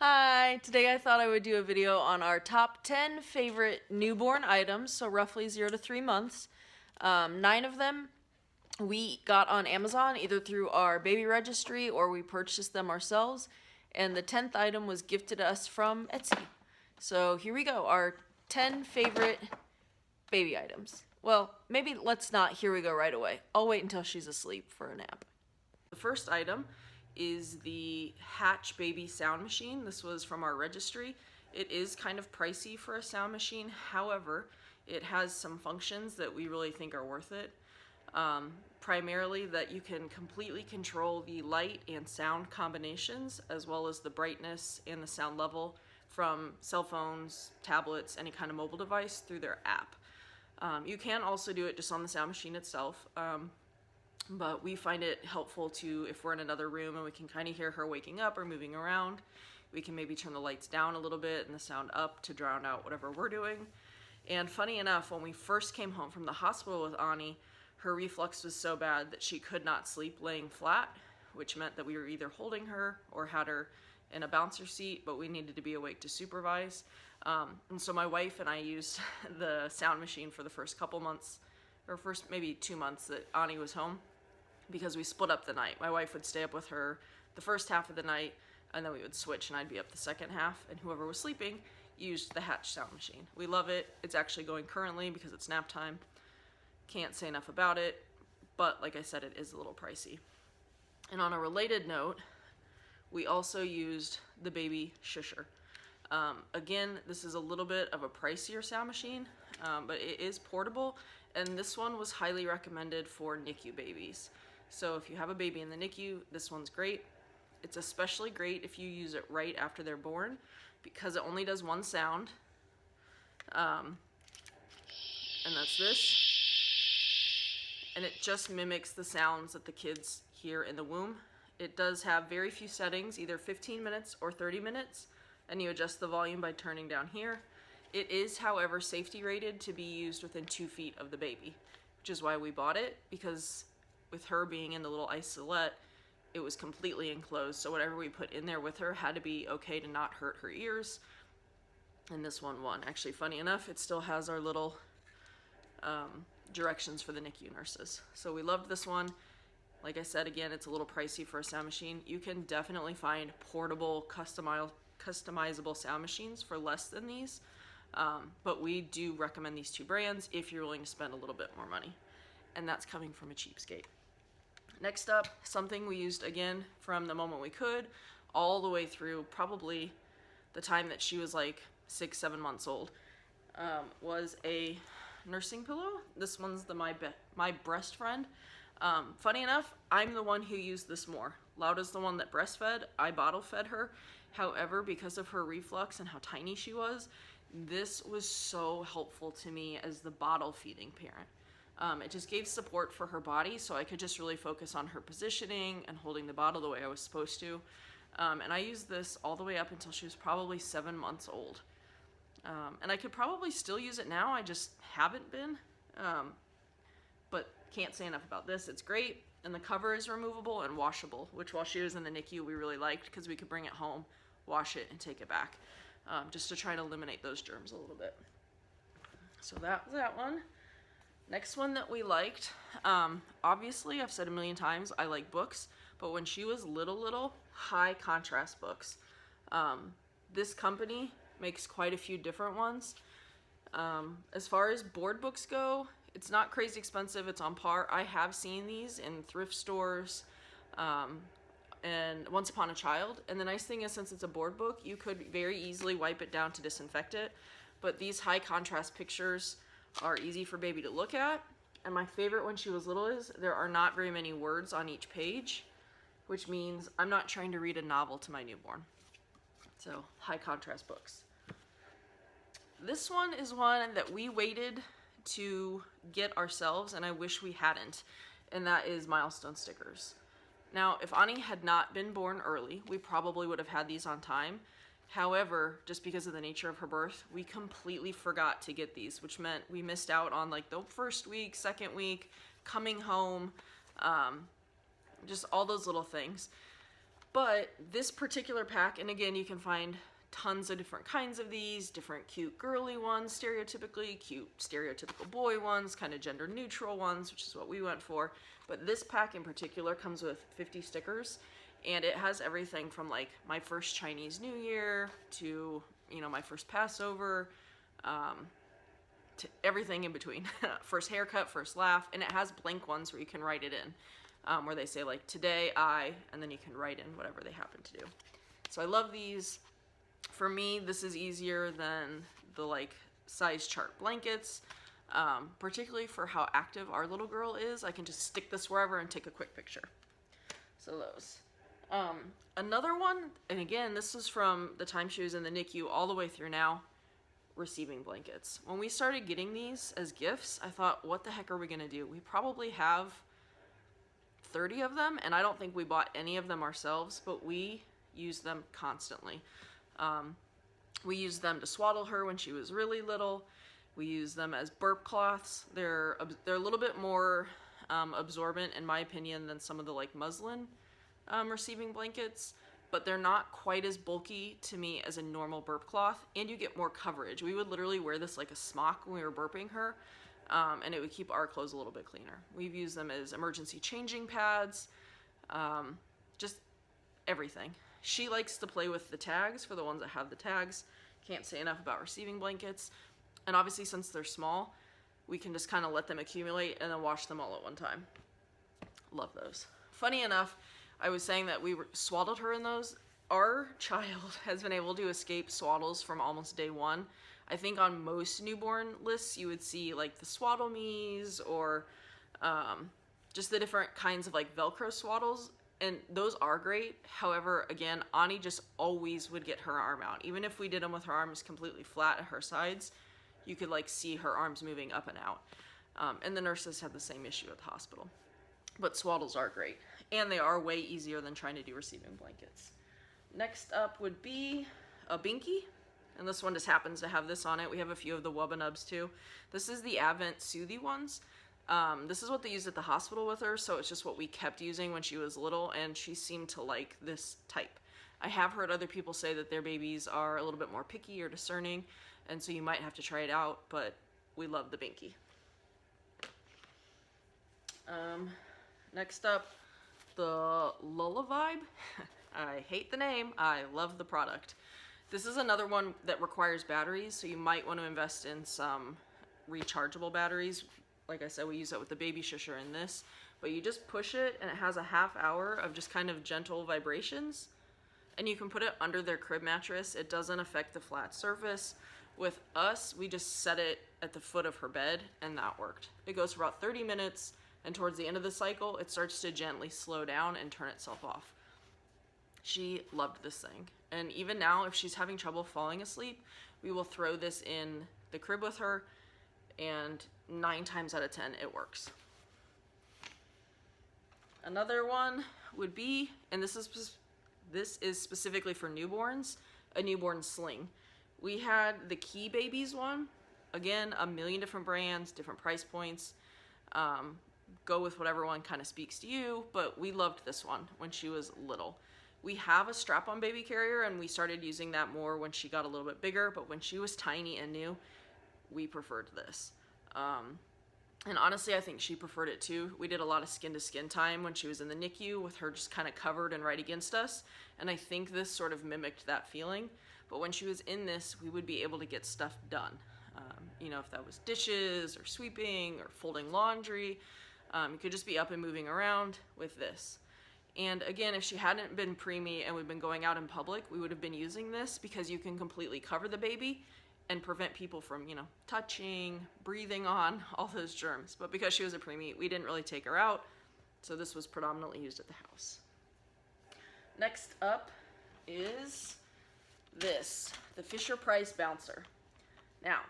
Hi, today I thought I would do a video on our top 10 favorite newborn items, so roughly 0 to 3 months. 9 of them we got on Amazon, either through our baby registry or we purchased them ourselves, and the 10th item was gifted to us from Etsy. So here we go, our 10 favorite baby items. Well, maybe let's not here we go right away. I'll wait until she's asleep for a nap. The first item is the Hatch Baby Sound Machine. This was from our registry. It is kind of pricey for a sound machine. However, it has some functions that we really think are worth it. Primarily that you can completely control the light and sound combinations, as well as the brightness and the sound level from cell phones, tablets, any kind of mobile device through their app. You can also do it just on the sound machine itself. But we find it helpful to, if we're in another room and we can kind of hear her waking up or moving around, we can maybe turn the lights down a little bit and the sound up to drown out whatever we're doing. And funny enough, when we first came home from the hospital with Ani, her reflux was so bad that she could not sleep laying flat, which meant that we were either holding her or had her in a bouncer seat, but we needed to be awake to supervise. And so my wife and I used the sound machine for the first couple months, or first maybe 2 months that Ani was home, because we split up the night. My wife would stay up with her the first half of the night, and then we would switch and I'd be up the second half, and whoever was sleeping used the Hatch sound machine. We love it. It's actually going currently because it's nap time. Can't say enough about it, but like I said, it is a little pricey. And on a related note, we also used the baby Shusher. Again, this is a little bit of a pricier sound machine, but it is portable, and this one was highly recommended for NICU babies. So if you have a baby in the NICU, this one's great. It's especially great if you use it right after they're born, because it only does one sound, and that's this. And it just mimics the sounds that the kids hear in the womb. It does have very few settings, either 15 minutes or 30 minutes, and you adjust the volume by turning down here. It is, however, safety rated to be used within 2 feet of the baby, which is why we bought it, because with her being in the little isolette, it was completely enclosed, so whatever we put in there with her had to be okay to not hurt her ears. And this one won. Actually, funny enough, it still has our little directions for the NICU nurses. So we loved this one. Like I said, again, it's a little pricey for a sound machine. You can definitely find portable, customizable sound machines for less than these, but we do recommend these 2 brands if you're willing to spend a little bit more money, and that's coming from a cheapskate. Next up, something we used again from the moment we could all the way through probably the time that she was like 6-7 months old, was a nursing pillow. This one's the My Breast Friend. Funny enough, I'm the one who used this more. Lauda's the one that breastfed. I bottle fed her. However, because of her reflux and how tiny she was, this was so helpful to me as the bottle feeding parent. It just gave support for her body, so I could just really focus on her positioning and holding the bottle the way I was supposed to. And I used this all the way up until she was probably 7 months old. And I could probably still use it now, I just haven't been. But can't say enough about this. It's great, and the cover is removable and washable, which while she was in the NICU we really liked, because we could bring it home, wash it, and take it back, just to try to eliminate those germs a little bit. So that was that one. Next one that we liked, obviously I've said a million times I like books, but when she was little, high contrast books. This company makes quite a few different ones. As far as board books go, it's not crazy expensive. It's on par. I have seen these in thrift stores and Once Upon a Child. And the nice thing is, since it's a board book, you could very easily wipe it down to disinfect it. But these high contrast pictures are easy for baby to look at. And my favorite when she was little is there are not very many words on each page, which means I'm not trying to read a novel to my newborn. So high contrast books. This one is one that we waited to get ourselves, and I wish we hadn't, and that is Milestone Stickers. Now, if Ani had not been born early, we probably would have had these on time. However, just because of the nature of her birth, we completely forgot to get these, which meant we missed out on like the first week, second week, coming home, just all those little things. But this particular pack, and again, you can find tons of different kinds of these, different cute girly ones, stereotypically cute, stereotypical boy ones, kind of gender neutral ones, which is what we went for. But this pack in particular comes with 50 stickers, and it has everything from like my first Chinese New Year to, you know, my first Passover, to everything in between. First haircut, first laugh, and it has blank ones where you can write it in, where they say like today I, and then you can write in whatever they happen to do. So I love these. For me, this is easier than the like size chart blankets, particularly for how active our little girl is. I can just stick this wherever and take a quick picture. So those. Another one, and again, this is from the time she was in the NICU all the way through now, receiving blankets. When we started getting these as gifts, I thought, what the heck are we gonna do? We probably have 30 of them, and I don't think we bought any of them ourselves, but we use them constantly. We used them to swaddle her when she was really little. We use them as burp cloths. They're a little bit more absorbent, in my opinion, than some of the like muslin receiving blankets, but they're not quite as bulky to me as a normal burp cloth, and you get more coverage. We would literally wear this like a smock when we were burping her, and it would keep our clothes a little bit cleaner. We've used them as emergency changing pads, just everything. She likes to play with the tags for the ones that have the tags. Can't say enough about receiving blankets. And obviously, since they're small, we can just kind of let them accumulate and then wash them all at one time. Love those. Funny enough, I was saying that we swaddled her in those. Our child has been able to escape swaddles from almost day one. I think on most newborn lists, you would see like the Swaddle Me's or just the different kinds of like Velcro swaddles. And those are great. However, again, Ani just always would get her arm out. Even if we did them with her arms completely flat at her sides, you could like see her arms moving up and out. And the nurses had the same issue at the hospital. But swaddles are great. And they are way easier than trying to do receiving blankets. Next up would be a Binky. And this one just happens to have this on it. We have a few of the Wubba Nubs too. This is the Advent Soothy ones. This is what they used at the hospital with her, so it's just what we kept using when she was little, and she seemed to like this type. I have heard other people say that their babies are a little bit more picky or discerning, and so you might have to try it out, but we love the Binky. Next up, the Lola Vibe. I hate the name, I love the product. This is another one that requires batteries, so you might want to invest in some rechargeable batteries. Like I said, we use it with the baby Shusher in this, but you just push it and it has a half hour of just kind of gentle vibrations, and you can put it under their crib mattress. It doesn't affect the flat surface. With us, we just set it at the foot of her bed, and that worked. It goes for about 30 minutes, and towards the end of the cycle, it starts to gently slow down and turn itself off. She loved this thing, and even now, if she's having trouble falling asleep, we will throw this in the crib with her, and 9 times out of 10 it works. Another one would be, and this is specifically for newborns, a newborn sling. We had the Key Babies one. Again, a million different brands, different price points. Go with whatever one kind of speaks to you, but we loved this one when she was little. We have a strap-on baby carrier, and we started using that more when she got a little bit bigger, but when she was tiny and new, we preferred this. And honestly, I think she preferred it too. We did a lot of skin-to-skin time when she was in the NICU with her just kind of covered and right against us, and I think this sort of mimicked that feeling. But when she was in this, we would be able to get stuff done. You know, if that was dishes or sweeping or folding laundry, you could just be up and moving around with this. And again, if she hadn't been preemie and we'd been going out in public, we would have been using this because you can completely cover the baby and prevent people from, you know, touching, breathing on all those germs. But because she was a preemie, we didn't really take her out, so this was predominantly used at the house. Next up is this, the Fisher-Price Bouncer. Now,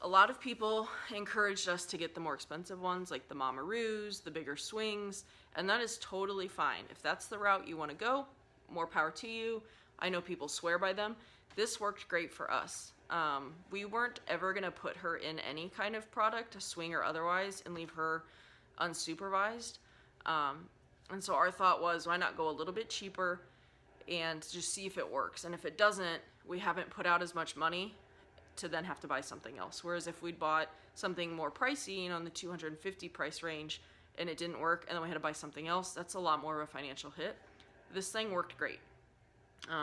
a lot of people encouraged us to get the more expensive ones, like the Mamaroos, the bigger swings, and that is totally fine. If that's the route you want to go, more power to you. I know people swear by them. This worked great for us. We weren't ever going to put her in any kind of product, a swing or otherwise, and leave her unsupervised. And so our thought was, why not go a little bit cheaper and just see if it works? And if it doesn't, we haven't put out as much money to then have to buy something else. Whereas if we'd bought something more pricey, you know, in the 250 price range, and it didn't work, and then we had to buy something else, that's a lot more of a financial hit. This thing worked great.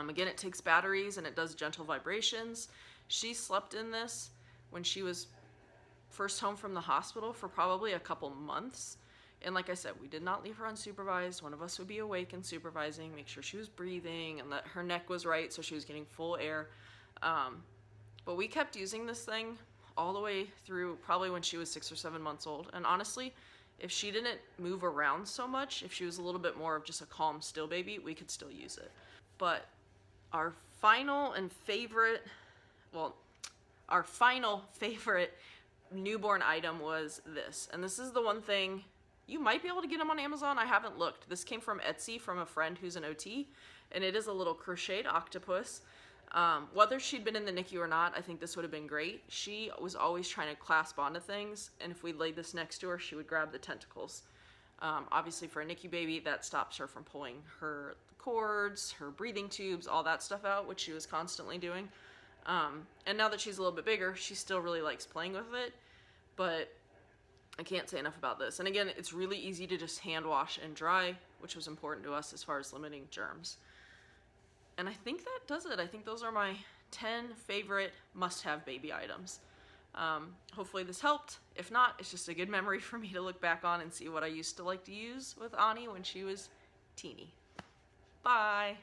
Again, it takes batteries and it does gentle vibrations. She slept in this when she was first home from the hospital for probably a couple months. And like I said, we did not leave her unsupervised. One of us would be awake and supervising, make sure she was breathing and that her neck was right so she was getting full air. But we kept using this thing all the way through probably when she was 6 or 7 months old. And honestly, if she didn't move around so much, if she was a little bit more of just a calm, still baby, we could still use it. But our final favorite newborn item was this. And this is the one thing, you might be able to get them on Amazon. I haven't looked. This came from Etsy from a friend who's an OT, and it is a little crocheted octopus. Whether she'd been in the NICU or not, I think this would have been great. She was always trying to clasp onto things, and if we laid this next to her, she would grab the tentacles. Obviously for a NICU baby, that stops her from pulling her cords, her breathing tubes, all that stuff out, which she was constantly doing. And now that she's a little bit bigger, she still really likes playing with it, but I can't say enough about this. And again, it's really easy to just hand wash and dry, which was important to us as far as limiting germs. And I think that does it. I think those are my 10 favorite must-have baby items. Hopefully this helped. If not, it's just a good memory for me to look back on and see what I used to like to use with Ani when she was teeny. Bye.